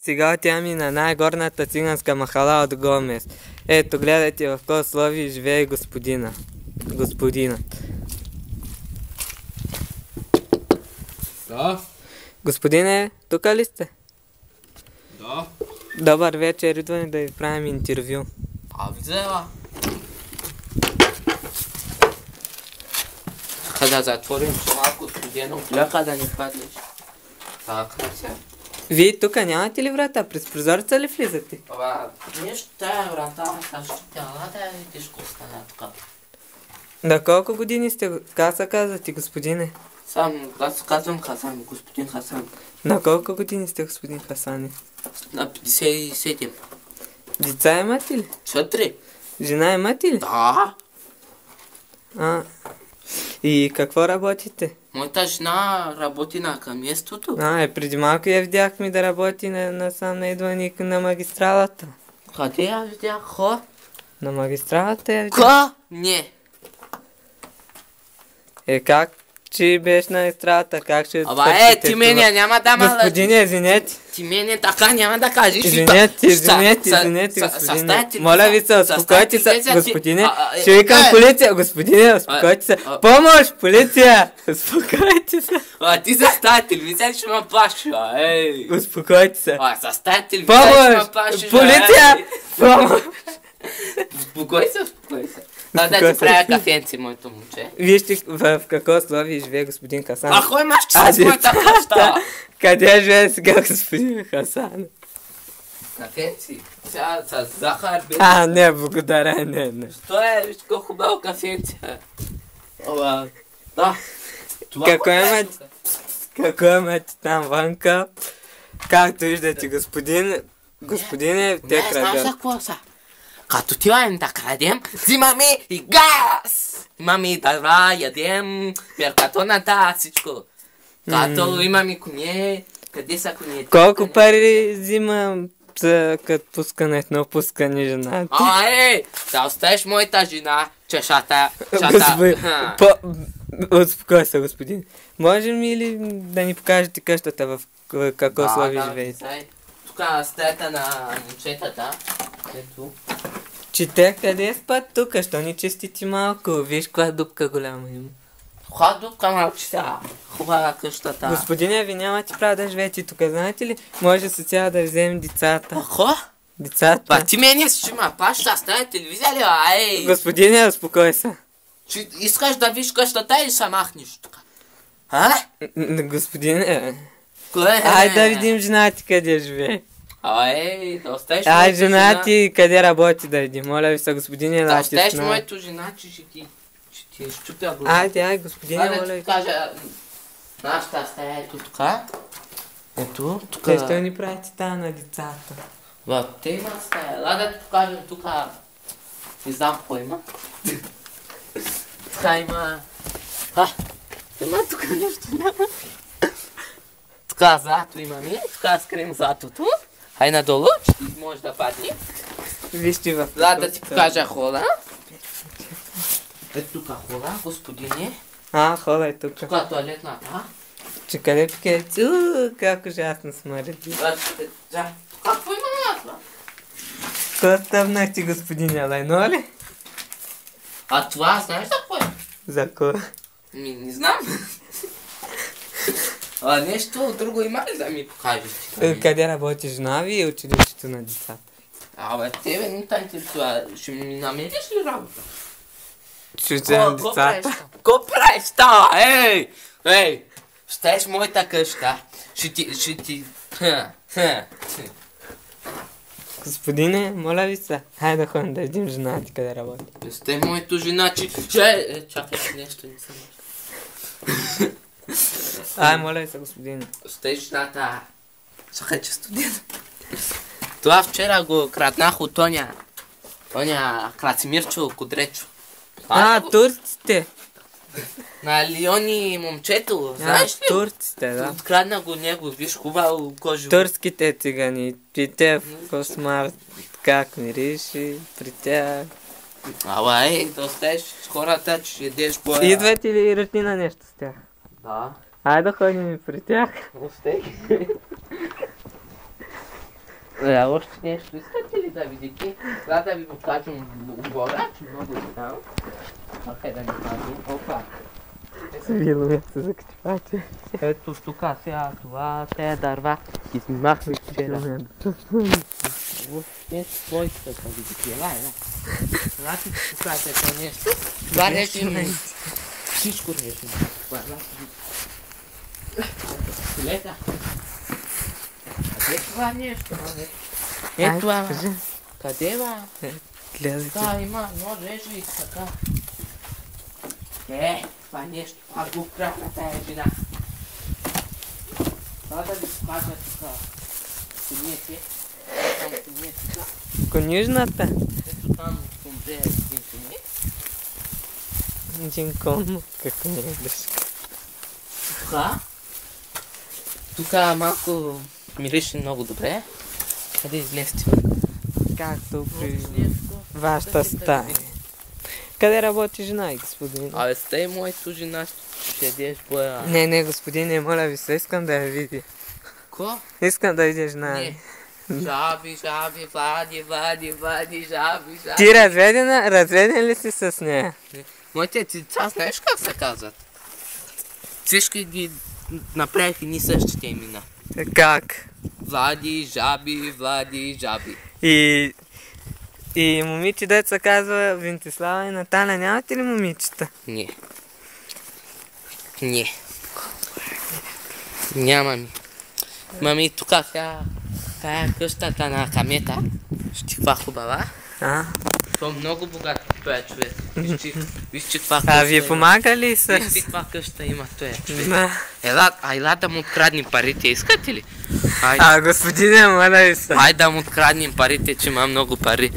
Сега отиваме на най-горната циганска махала от Гомес. Ето, гледайте в кой условие живее господина. Да. Господине, тук ли сте? Да. Добър вечер, идваме да ви правим интервю. Взела. Да затворим малко студено, ляха да не паднеш. Така сега. Вие тук нямате ли врата? През прозореца ли влизате? Нещо тая врата, ще тяла да е тежко стана тук. На колко години сте? Как се казвате, господине? Аз казвам Хасан, господин Хасан. На колко години сте, господин Хасани? На 57. Деца имате ли? 4. Жена имате ли? Да. И какво работите? Моята жена работи на камейството. Преди малко я видяхме да работи насам на идване на магистралата. Къде я видях? На магистралата я видях. Ка? Не. Как? Че беше на магистралата? Как ще ти мене няма да ма... Господине, извинете. Ти мене така няма да кажеш. Извинете, господине. Моля ви се, успокойте се, господине. Ще викам полиция. Господине, успокойте се. Помощ, полиция! Успокойте се. Ти с тази телевизия ще ме плаши, Успокойте се. С тази телевизия ще ме плаши, полиция! Помощ! Успокой се. Да ти правя кафенци, моето момче. Вижте в какво условие живее господин Хасан. Кой имаш че с моята къща? Къде живее сега господин Хасан? Кафенци. Сега с захар. Не, благодаря, не. Що е? Виж колко хубаво кафенци. Да. Какво имате там вънка? Както виждате, господине, те крадят. Не, знаеш за какво са? Като отиваме да крадем, взимаме и газ! Имаме и дърва, ядем, меркатоната, всичко. Като имаме коне, къде са конете? Колко пари взима като пускане, едно пускане жената? Да оставиш моята жена, чешата. Успокой се, господин. Можем ли да ни покажете къщата в какво условие живеете? Тук стаята на момчетата. Ето. Чете, къде спят тук? Що ни честити малко? Виж каква дупка голяма има. Каква дупка малчета? Хубава къщата. Господине, ви нямате право да живеете тук, знаете ли? Може социал да вземем децата. Какво? Децата. Ти мене си ма паща, стане телевизия ли? Господине, успокой се. Искаш да виж къщата или се махнеш тук? Господине. Айде да видим жена ти къде живее. Да оставиш моето жена. Жена ти къде работи да видим. Моля ви се, господине, да оставиш моето жена, че ще ти щупя глава. Айде, господине, моля ви. Кажа, нашата стая ето тук. Ето, тук. Те ще ни правите тая на децата. Те има стая. Да ти покажем тук. Не знам какво има. Тук има... Има тук нещо, няма. Тук зато имаме. Тук скрием затото. Хай надолу, че може да падне. Вижте в... Да ти покажа хола. Ето тук хола, господине. Хола е тук. Тук е туалетната. Че къде пикете? Как ужасно смърди. Какво има някаква? Какво стъпнахте, господине, лайно ли? Това знаеш за кое? За кое? Не знам. Нещо друго има ли да ми покажеш? Къде работи жена ви и училището на децата? Тебе не те интересува. Ще ми намериш ли работа? Чуče на децата? Ко правиш това? Ей! Щеш моята къща. Ще ти... Господине, моля ви се. Хайде да ходим да видим жена ти къде работи. Сте моето жена, че... Чакай, нещо не съм. Моля ви се, господине. Сте жената. Чакай, че студент. Това вчера го краднах от Тоня Красимирчо Кудречо. Турците. На Лиони момчето, знаеш ли? Турците, да. Открадна го него, виж хубаво кожо. Турските цигани. При те в космар как мириши, при тях. Да оставиш хората, че ядеш боя. Идвате ли ръчни на нещо с тях? Да. Айде да ходим и при тях. Остай. Още нещо искате ли да видите? За да ви покажем отгоре, че много е там. Хайде да ни кажем. Опа. Вило място за качвача. Ето тук сега това, тези дърва. Ги снимахме вчера. Нещо твоите да видите. Елай. Значи покажете това нещо. Това решим. Всичко решим. Лета. Къде е това нещо? Ето това. Къде ба? Гледайте. Така има едно режи и така. Това нещо. Аз го вкрапна тая жена. Това да ви покажа тук. Конете. Там коне тук. Конюжната? Ето там помре един коне. Един кон, какво не е дъжка. Тук малко мирише много добре. Къде излезте? Както при вашата стая. Къде работи жена, господин? Абе, стай моето жена, ще ядеш боя. Не, господине, моля ви се, искам да я видя. Ко? Искам да видя жена. Не. Жаби, Влади, жаби. Ти разведен ли си с нея? Моите деца, знаеш как се казват? Всички ги направих едни същите имена. Как? Влади, жаби. И момиче, дето се казва Вентислава и Наталя, нямате ли момичета? Не. Нямаме. Мами, тук сега, тая къщата на камета, ще каква хубава. Това много богат този човек. Виж, че каква къща има. Вие помага ли с... Виж, че каква къща има този човек. Ела да му откраднем парите, искате ли? Господине, моля ви се. Ай да му откраднем парите, че има много пари.